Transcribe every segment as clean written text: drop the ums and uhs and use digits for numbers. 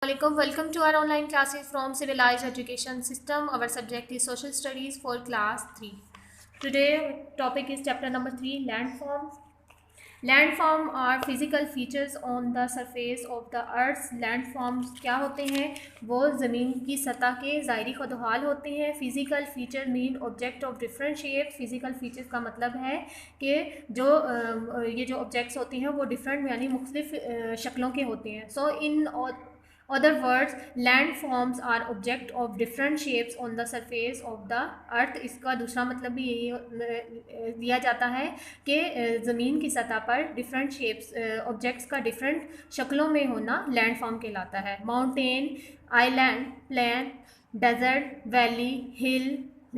Welcome to our online classes from Civilized Education System. Our subject is Social Studies for Class 3. Today topic is chapter number 3, Landforms. Landform are physical features on the surface of the earth. Landforms क्या होते हैं? वो ज़मीन की सतह के ज़ायरी खदहाल होते हैं. Physical feature mean object of different shape. Physical features का मतलब है कि जो ये जो ऑब्जेक्ट्स होते हैं वो डिफरेंट यानी मुख्तलिफ शक्लों के होते हैं. सो इन other words, landforms are object of different shapes on the surface of the earth. इसका दूसरा मतलब भी यही दिया जाता है कि ज़मीन की सतह पर डिफरेंट शेप्स ऑब्जेक्ट्स का डिफरेंट शक्लों में होना लैंडफॉर्म कहलाता है. Mountain, island, plain, desert, valley, hill,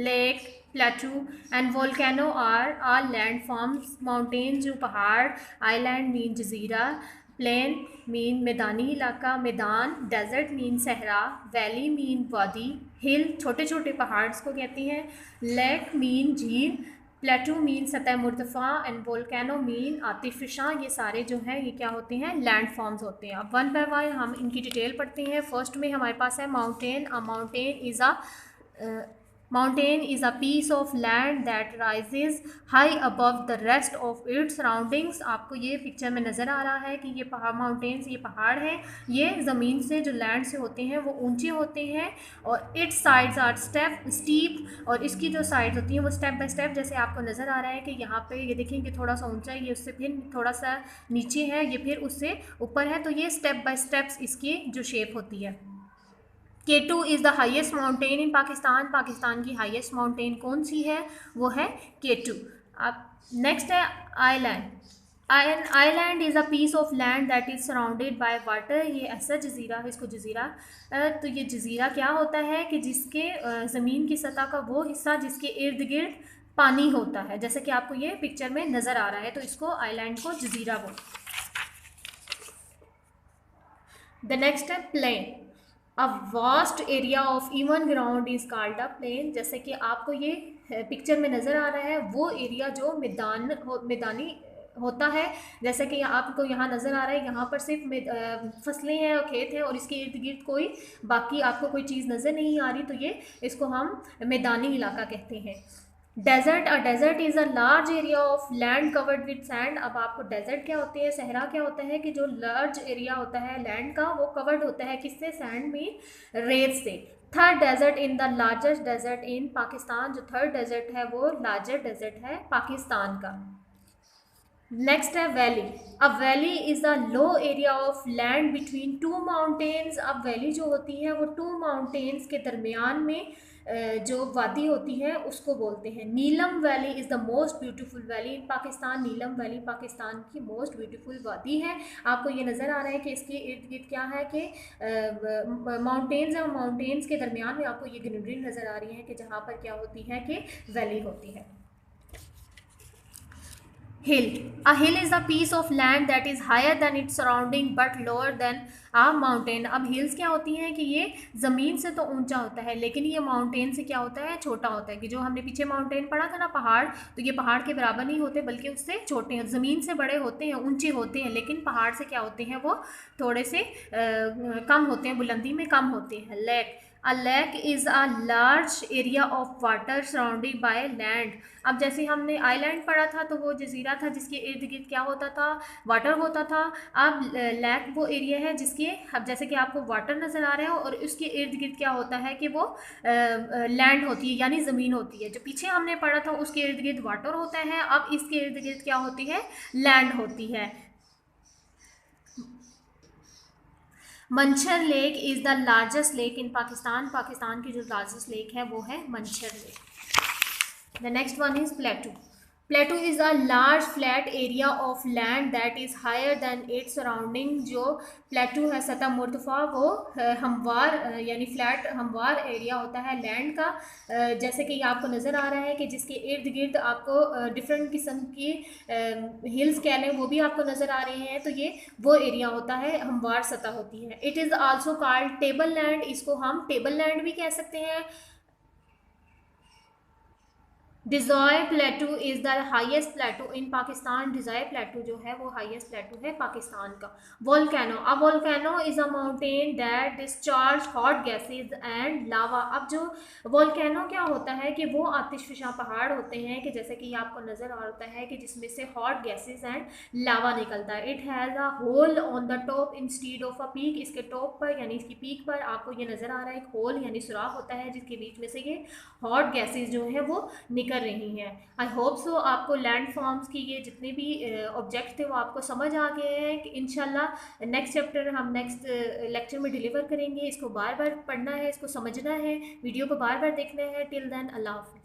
lake, plateau and volcano are all landforms. Mountain जो पहाड़, आइलैंड मीन जजीरा, प्लेन मीन मैदानी इलाका मैदान, डेजर्ट मीन सहरा, वैली मीन वादी, हिल छोटे छोटे पहाड़ को कहते हैं, लेक मीन झील, प्लेटू मीन सतह मुर्तफ़ा एंड वोल्केनो मीन आतिफिशा. ये सारे जो हैं ये क्या होते हैं? लैंड फॉर्म्स होते हैं. अब वन बाय वन हम इनकी डिटेल पढ़ते हैं. फर्स्ट में हमारे पास है mountain. A mountain is a piece of land that rises high above the rest of its surroundings. आपको ये पिक्चर में नज़र आ रहा है कि ये पहाड़ माउंटेन्स ये पहाड़ हैं. ये ज़मीन से जो लैंड से होते हैं वो ऊंचे होते हैं और इट्स साइड्स आर स्टीप और इसकी जो साइड्स होती हैं वो स्टेप बाय स्टेप जैसे आपको नज़र आ रहा है कि यहाँ पे ये देखें कि थोड़ा सा ऊंचा है, ये उससे फिर थोड़ा सा नीचे है, ये फिर उससे ऊपर है. तो ये स्टेप बाय स्टेप्स इसकी जो शेप होती है. K2 is the highest mountain in Pakistan. Pakistan की हाईएस्ट माउंटेन कौन सी है? वो है K2. अब नेक्स्ट है island. Island is a piece of land that is surrounded by water. ये ऐसा जजीरा है, इसको जजीरा तो ये जजीरा क्या होता है कि जिसके ज़मीन की सतह का वो हिस्सा जिसके इर्द गिर्द पानी होता है, जैसे कि आपको ये पिक्चर में नज़र आ रहा है. तो इसको आइलैंड को जजीरा बोलते हैं. The next is plain. A vast area of even ground is called a plain. जैसे कि आपको ये पिक्चर में नज़र आ रहा है वो एरिया जो मैदानी होता है. जैसे कि आपको यहाँ नज़र आ रहा है, यहाँ पर सिर्फ फसलें हैं और खेत हैं और इसके इर्द गिर्द कोई बाकी आपको कोई चीज़ नज़र नहीं आ रही, तो ये इसको हम मैदानी इलाका कहते हैं. Desert. A desert is a large area of land covered with sand. अब आपको डेजर्ट क्या होते हैं, सहरा क्या होता है कि जो लार्ज एरिया होता है लैंड का वो कवर्ड होता है किससे? सैंड में, रेत से. Third desert in the largest desert in Pakistan. जो थर्ड डेजर्ट है वो लार्जेस्ट डेजर्ट है पाकिस्तान का. नेक्स्ट है वैली. अब valley is a low area of land between two mountains. अब वैली जो होती है वो टू माउंटेन्स के दरमियान में जो वादी होती है उसको बोलते हैं. Neelum valley is the most beautiful valley in Pakistan. Neelum valley Pakistan की मोस्ट ब्यूटीफुल वादी है. आपको ये नज़र आ रहा है कि इसके इर्द गिर्द क्या है कि माउंटेन्स है और माउंटेन्स के दरमियान में आपको ये ग्रीनरी नज़र आ रही है कि जहाँ पर क्या होती है कि वैली होती है. Hill. A hill is a piece of land that is higher than its surrounding but lower than a mountain. अब hills क्या होती हैं कि ये ज़मीन से तो ऊंचा होता है लेकिन ये माउंटेन से क्या होता है? छोटा होता है. कि जो हमने पीछे माउंटेन पढ़ा था ना पहाड़, तो ये पहाड़ के बराबर नहीं होते बल्कि उससे छोटे हैं. ज़मीन से बड़े होते हैं, ऊंचे होते हैं, लेकिन पहाड़ से क्या होते हैं? वो थोड़े से कम होते हैं, बुलंदी में कम होते हैं. Lake. A lake is a large area of water surrounded by land. अब जैसे हमने आइलैंड पढ़ा था तो वो जजीरा था जिसके इर्द गिर्द क्या होता था? वाटर होता था. अब लेक वो एरिया है जिसके, अब जैसे कि आपको वाटर नज़र आ रहा है और उसके इर्द गिर्द क्या होता है कि वो लैंड होती है यानी ज़मीन होती है. जो पीछे हमने पढ़ा था उसके इर्द गिर्द वाटर होता है, अब इसके इर्द गिर्द क्या होती है? लैंड होती है. Manchar lake is the largest lake in Pakistan. Pakistan की जो लार्जेस्ट लेक है वो है Manchar lake. The next one is plateau. Plateau is a large flat area of land that is higher than its surrounding. जो plateau है सतह मुर्तफ़ा वो हमवार यानी फ्लैट हमवार एरिया होता है लैंड का. जैसे कि आपको नज़र आ रहा है कि जिसके इर्द गिर्द आपको डिफरेंट किस्म की हिल्स कह लें वो भी आपको नज़र आ रहे हैं. तो ये वो एरिया होता है, हमवार सतह होती है. It is also called table land. इसको हम टेबल लैंड भी कह सकते हैं. डिज़ायर plateau is the highest plateau in Pakistan. डिज़ायर प्लेटू जो है वो हाईएस्ट प्लेटू है पाकिस्तान का। Volcano, a volcano is a mountain that discharge hot gases and lava. अब जो वोल्केनो क्या होता है कि वो आतिशफशा पहाड़ होते हैं कि जैसे कि आपको नज़र आता है कि जिसमें से हॉट गैसेज एंड लावा निकलता है। It has a hole on the top instead of a peak. इसके टॉप पर यानी इसकी पीक पर आपको ये नज़र आ रहा है एक होल यानी सुराख होता है जिसके बीच में से ये हॉट गैसेज जो है वो निकल रही हैं। आई होप सो आपको लैंड फॉर्म्स की ये जितने भी ऑब्जेक्ट थे वो आपको समझ आ गए हैं कि इंशाल्लाह नेक्स्ट चैप्टर हम नेक्स्ट लेक्चर में डिलीवर करेंगे। इसको बार बार पढ़ना है, इसको समझना है, वीडियो को बार बार देखना है। टिल देन अल्लाह हाफिज़।